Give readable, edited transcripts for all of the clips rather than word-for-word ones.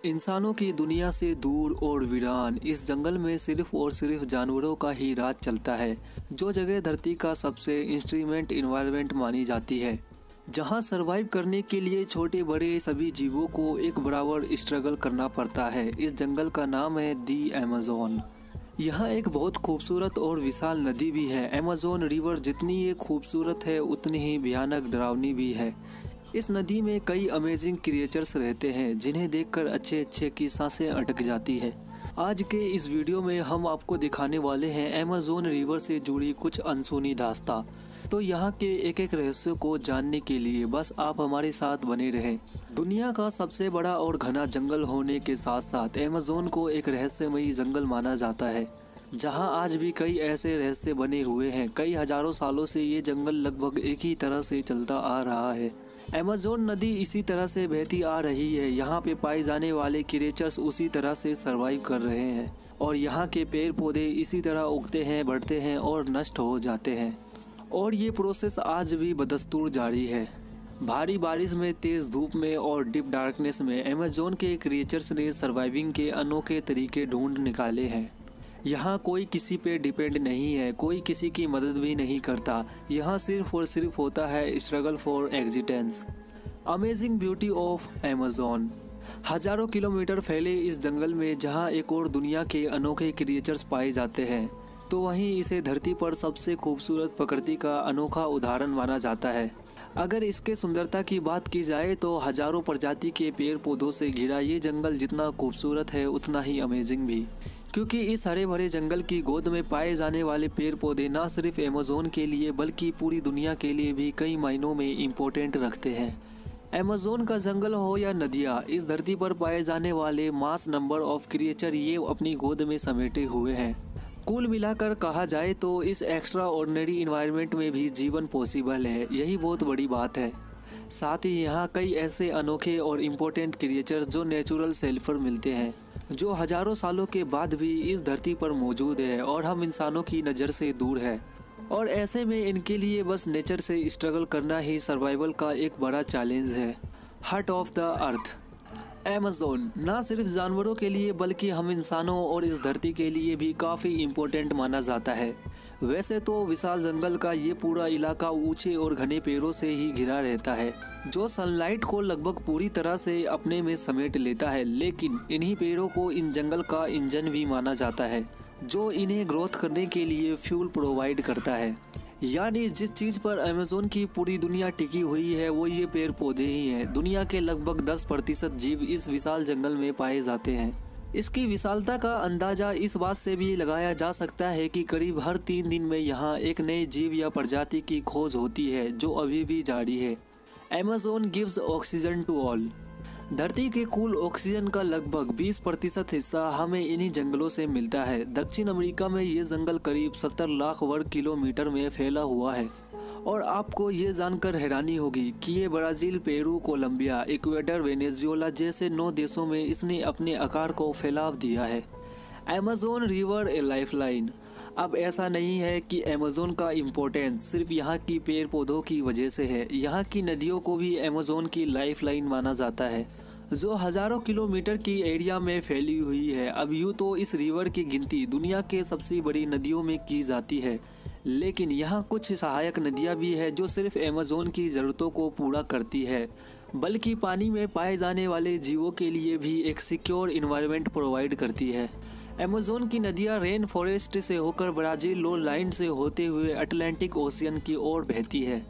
इंसानों की दुनिया से दूर और वीरान इस जंगल में सिर्फ और सिर्फ जानवरों का ही राज चलता है, जो जगह धरती का सबसे इंस्ट्रीमेंट इन्वायरमेंट मानी जाती है, जहां सरवाइव करने के लिए छोटे बड़े सभी जीवों को एक बराबर स्ट्रगल करना पड़ता है। इस जंगल का नाम है दी अमेज़न। यहाँ एक बहुत खूबसूरत और विशाल नदी भी है। अमेज़न रिवर जितनी ये खूबसूरत है उतनी ही भयानक डरावनी भी है। इस नदी में कई अमेजिंग क्रिएचर्स रहते हैं जिन्हें देखकर अच्छे की सांसें अटक जाती है। आज के इस वीडियो में हम आपको दिखाने वाले हैं अमेज़न रिवर से जुड़ी कुछ अनसुनी दास्तां। तो यहाँ के एक एक रहस्य को जानने के लिए बस आप हमारे साथ बने रहें। दुनिया का सबसे बड़ा और घना जंगल होने के साथ साथ अमेज़न को एक रहस्यमयी जंगल माना जाता है, जहाँ आज भी कई ऐसे रहस्य बने हुए हैं। कई हजारों सालों से ये जंगल लगभग एक ही तरह से चलता आ रहा है। अमेज़न नदी इसी तरह से बहती आ रही है। यहाँ पे पाए जाने वाले क्रिएचर्स उसी तरह से सरवाइव कर रहे हैं और यहाँ के पेड़ पौधे इसी तरह उगते हैं, बढ़ते हैं और नष्ट हो जाते हैं। और ये प्रोसेस आज भी बदस्तूर जारी है। भारी बारिश में, तेज धूप में और डीप डार्कनेस में अमेज़न के क्रिएचर्स ने सर्वाइविंग के अनोखे तरीके ढूंढ निकाले हैं। यहाँ कोई किसी पे डिपेंड नहीं है, कोई किसी की मदद भी नहीं करता। यहाँ सिर्फ और सिर्फ होता है struggle for existence. Amazing beauty of Amazon. हजारों किलोमीटर फैले इस जंगल में जहाँ एक और दुनिया के अनोखे क्रिएचर्स पाए जाते हैं, तो वहीं इसे धरती पर सबसे खूबसूरत प्रकृति का अनोखा उदाहरण माना जाता है। अगर इसके सुंदरता की बात की जाए तो हजारों प्रजाति के पेड़ पौधों से घिरा ये जंगल जितना खूबसूरत है उतना ही अमेजिंग भी, क्योंकि इस हरे भरे जंगल की गोद में पाए जाने वाले पेड़ पौधे न सिर्फ अमेज़न के लिए बल्कि पूरी दुनिया के लिए भी कई मायनों में इम्पोर्टेंट रखते हैं। अमेज़न का जंगल हो या नदियाँ, इस धरती पर पाए जाने वाले मास नंबर ऑफ क्रिएचर ये अपनी गोद में समेटे हुए हैं। कुल मिलाकर कहा जाए तो इस एक्स्ट्रा ऑर्डिनरी इन्वायरमेंट में भी जीवन पॉसिबल है, यही बहुत बड़ी बात है। साथ ही यहाँ कई ऐसे अनोखे और इम्पोर्टेंट क्रिएचर्स जो नेचुरल सेल्फर मिलते हैं, जो हजारों सालों के बाद भी इस धरती पर मौजूद है और हम इंसानों की नज़र से दूर है। और ऐसे में इनके लिए बस नेचर से स्ट्रगल करना ही सर्वाइवल का एक बड़ा चैलेंज है। Heart of the earth. Amazon ना सिर्फ जानवरों के लिए बल्कि हम इंसानों और इस धरती के लिए भी काफ़ी इम्पोर्टेंट माना जाता है। वैसे तो विशाल जंगल का ये पूरा इलाका ऊंचे और घने पेड़ों से ही घिरा रहता है, जो सनलाइट को लगभग पूरी तरह से अपने में समेट लेता है। लेकिन इन्हीं पेड़ों को इन जंगल का इंजन भी माना जाता है, जो इन्हें ग्रोथ करने के लिए फ्यूल प्रोवाइड करता है। यानी जिस चीज़ पर अमेज़न की पूरी दुनिया टिकी हुई है वो ये पेड़ पौधे ही हैं। दुनिया के लगभग 10% जीव इस विशाल जंगल में पाए जाते हैं। इसकी विशालता का अंदाज़ा इस बात से भी लगाया जा सकता है कि करीब हर 3 दिन में यहाँ एक नए जीव या प्रजाति की खोज होती है, जो अभी भी जारी है। Amazon gives oxygen to all. धरती के कुल ऑक्सीजन का लगभग 20% हिस्सा हमें इन्हीं जंगलों से मिलता है। दक्षिण अमेरिका में ये जंगल करीब 70 लाख वर्ग किलोमीटर में फैला हुआ है। और आपको ये जानकर हैरानी होगी कि ये Brazil, Peru, Colombia, Ecuador, Venezuela जैसे 9 देशों में इसने अपने आकार को फैलाव दिया है। अमेज़न रिवर ए लाइफलाइन। अब ऐसा नहीं है कि अमेज़न का इम्पोर्टेंस सिर्फ यहाँ की पेड़ पौधों की वजह से है। यहाँ की नदियों को भी अमेज़न की लाइफलाइन माना जाता है, जो हजारों किलोमीटर की एरिया में फैली हुई है। अब यूँ तो इस रिवर की गिनती दुनिया के सबसे बड़ी नदियों में की जाती है, लेकिन यहाँ कुछ सहायक नदियाँ भी है जो सिर्फ अमेज़न की ज़रूरतों को पूरा करती है, बल्कि पानी में पाए जाने वाले जीवों के लिए भी एक सिक्योर इन्वायरमेंट प्रोवाइड करती है। अमेज़न की नदियाँ रेन फॉरेस्ट से होकर ब्राज़ील लो लाइन से होते हुए अटलांटिक ओशियन की ओर बहती है।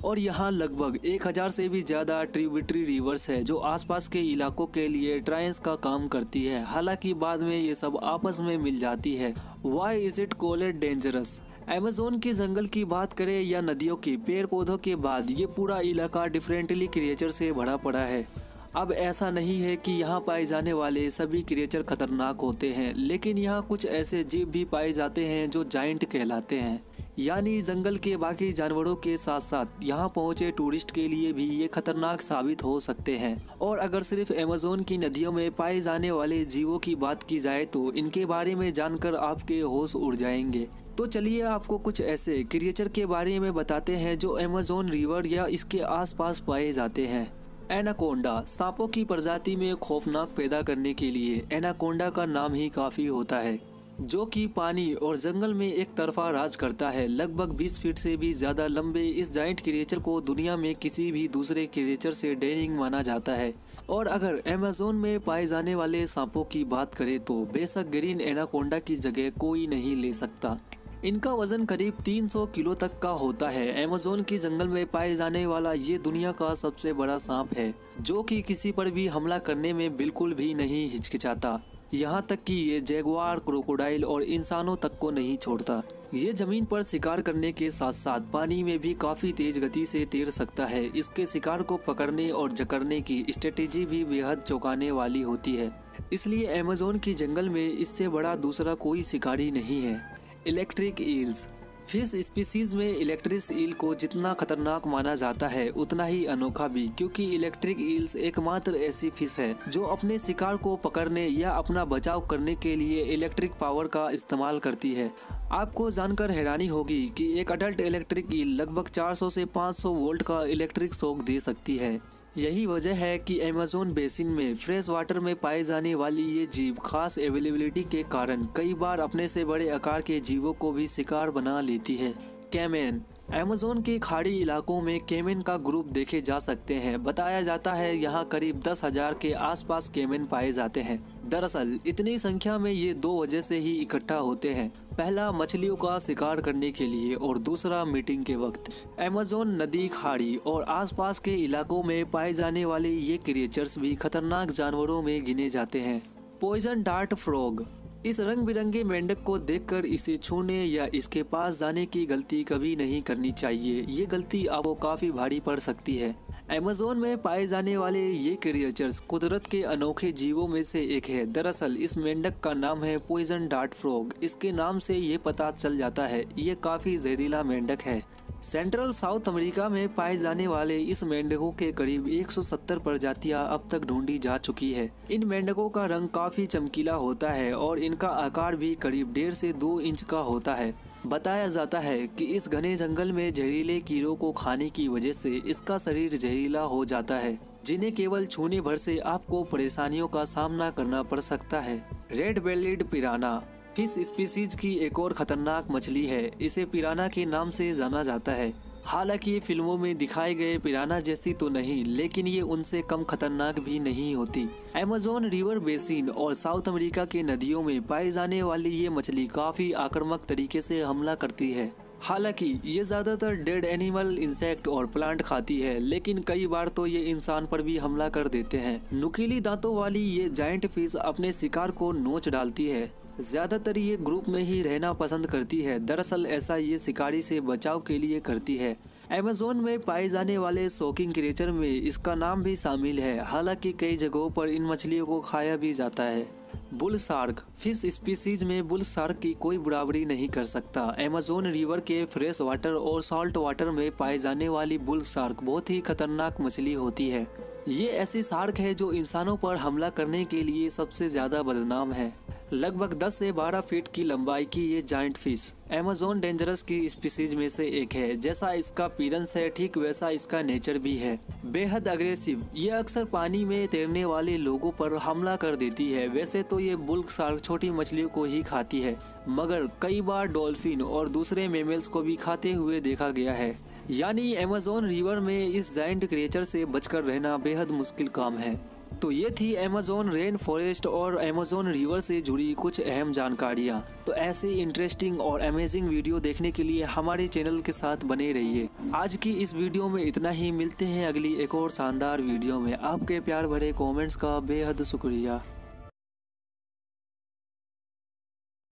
और यहाँ लगभग 1000 से भी ज़्यादा ट्रिब्यूटरी रिवर्स है, जो आसपास के इलाकों के लिए ट्रांस का काम करती है। हालांकि बाद में ये सब आपस में मिल जाती है। Why is it called dangerous? Amazon के जंगल की बात करें या नदियों की, पेड़ पौधों के बाद ये पूरा इलाका डिफरेंटली क्रिएचर से भरा पड़ा है। अब ऐसा नहीं है कि यहाँ पाए जाने वाले सभी क्रिएचर खतरनाक होते हैं, लेकिन यहाँ कुछ ऐसे जीव भी पाए जाते हैं जो जाइंट कहलाते हैं। यानी जंगल के बाकी जानवरों के साथ साथ यहाँ पहुँचे टूरिस्ट के लिए भी ये खतरनाक साबित हो सकते हैं। और अगर सिर्फ अमेज़न की नदियों में पाए जाने वाले जीवों की बात की जाए तो इनके बारे में जानकर आपके होश उड़ जाएंगे। तो चलिए आपको कुछ ऐसे क्रिएचर के बारे में बताते हैं जो अमेज़न रिवर या इसके आसपास पाए जाते हैं। एनाकोंडा सांपों की प्रजाति में खौफनाक पैदा करने के लिए एनाकोंडा का नाम ही काफी होता है, जो कि पानी और जंगल में एक तरफा राज करता है। लगभग 20 फीट से भी ज्यादा लंबे इस जायंट क्रिएचर को दुनिया में किसी भी दूसरे क्रिएचर से डेयरिंग माना जाता है। और अगर अमेज़न में पाए जाने वाले सांपों की बात करें तो बेशक ग्रीन एनाकोंडा की जगह कोई नहीं ले सकता। इनका वजन करीब 300 किलो तक का होता है। अमेज़न की जंगल में पाए जाने वाला ये दुनिया का सबसे बड़ा सांप है, जो कि किसी पर भी हमला करने में बिल्कुल भी नहीं हिचकिचाता। यहाँ तक कि ये जैगुआर, क्रोकोडाइल और इंसानों तक को नहीं छोड़ता। ये जमीन पर शिकार करने के साथ साथ पानी में भी काफी तेज गति से तैर सकता है। इसके शिकार को पकड़ने और जकड़ने की स्ट्रेटेजी भी बेहद चौंकाने वाली होती है। इसलिए अमेज़न की जंगल में इससे बड़ा दूसरा कोई शिकारी नहीं है। इलेक्ट्रिक ईल्स फिश स्पीसीज में इलेक्ट्रिक ईल को जितना खतरनाक माना जाता है उतना ही अनोखा भी, क्योंकि इलेक्ट्रिक ईल्स एकमात्र ऐसी फिश है जो अपने शिकार को पकड़ने या अपना बचाव करने के लिए इलेक्ट्रिक पावर का इस्तेमाल करती है। आपको जानकर हैरानी होगी कि एक अडल्ट इलेक्ट्रिक ईल लगभग 400 से 500 वोल्ट का इलेक्ट्रिक शॉक दे सकती है। यही वजह है कि अमेज़न बेसिन में फ्रेश वाटर में पाए जाने वाली ये जीव खास अवेलेबिलिटी के कारण कई बार अपने से बड़े आकार के जीवों को भी शिकार बना लेती है। कैमेन अमेज़न के खाड़ी इलाकों में कैमेन का ग्रुप देखे जा सकते हैं। बताया जाता है यहाँ करीब 10,000 के आसपास कैमेन पाए जाते हैं। दरअसल इतनी संख्या में ये दो वजह से ही इकट्ठा होते हैं। पहला मछलियों का शिकार करने के लिए और दूसरा मीटिंग के वक्त। अमेज़न नदी, खाड़ी और आसपास के इलाकों में पाए जाने वाले ये क्रिएचर्स भी खतरनाक जानवरों में गिने जाते हैं। पॉइजन डार्ट फ्रॉग इस रंग बिरंगे मेंढक को देखकर इसे छूने या इसके पास जाने की गलती कभी नहीं करनी चाहिए। ये गलती आपको काफी भारी पड़ सकती है। अमेज़न में पाए जाने वाले ये क्रिएचर्स कुदरत के अनोखे जीवों में से एक है। दरअसल इस मेंढक का नाम है पॉइजन डार्ट फ्रॉग। इसके नाम से ये पता चल जाता है ये काफी जहरीला मेंढक है। सेंट्रल साउथ अमेरिका में पाए जाने वाले इस मेंढकों के करीब 170 प्रजातियां अब तक ढूंढी जा चुकी है। इन मेंढकों का रंग काफी चमकीला होता है और इनका आकार भी करीब 1.5 से 2 इंच का होता है। बताया जाता है कि इस घने जंगल में जहरीले कीड़ों को खाने की वजह से इसका शरीर जहरीला हो जाता है, जिन्हें केवल छूने भर से आपको परेशानियों का सामना करना पड़ सकता है। रेड बेलिड पिराना फिश स्पीसीज की एक और खतरनाक मछली है। इसे पिराना के नाम से जाना जाता है। हालांकि ये फिल्मों में दिखाए गए पिराना जैसी तो नहीं, लेकिन ये उनसे कम खतरनाक भी नहीं होती। अमेज़न रिवर बेसिन और साउथ अमेरिका के नदियों में पाए जाने वाली ये मछली काफी आक्रामक तरीके से हमला करती है। हालांकि ये ज्यादातर डेड एनिमल, इंसेक्ट और प्लांट खाती है, लेकिन कई बार तो ये इंसान पर भी हमला कर देते हैं। नुकीली दांतों वाली ये जायंट फिश अपने शिकार को नोच डालती है। ज्यादातर ये ग्रुप में ही रहना पसंद करती है। दरअसल ऐसा ये शिकारी से बचाव के लिए करती है। अमेज़न में पाए जाने वाले शॉकिंग क्रिएचर में इसका नाम भी शामिल है। हालांकि कई जगहों पर इन मछलियों को खाया भी जाता है। बुल शार्क फिश स्पीसीज में बुल शार्क की कोई बराबरी नहीं कर सकता। अमेज़न रिवर के फ्रेश वाटर और सॉल्ट वाटर में पाए जाने वाली बुल शार्क बहुत ही खतरनाक मछली होती है। ये ऐसी शार्क है जो इंसानों पर हमला करने के लिए सबसे ज्यादा बदनाम है। लगभग 10 से 12 फीट की लंबाई की ये जायंट फिश अमेज़न डेंजरस की स्पीसीज में से एक है। जैसा इसका अपीयरेंस है ठीक वैसा इसका नेचर भी है, बेहद अग्रेसिव। ये अक्सर पानी में तैरने वाले लोगों पर हमला कर देती है। वैसे तो ये बुल शार्क छोटी मछलियों को ही खाती है, मगर कई बार डॉल्फिन और दूसरे मेमल्स को भी खाते हुए देखा गया है। यानी अमेज़न रिवर में इस जायंट क्रिएचर से बचकर रहना बेहद मुश्किल काम है। तो ये थी अमेज़न रेन फॉरेस्ट और अमेज़न रिवर से जुड़ी कुछ अहम जानकारियाँ। तो ऐसी इंटरेस्टिंग और अमेजिंग वीडियो देखने के लिए हमारे चैनल के साथ बने रहिए। आज की इस वीडियो में इतना ही। मिलते हैं अगली एक और शानदार वीडियो में। आपके प्यार भरे कमेंट्स का बेहद शुक्रिया।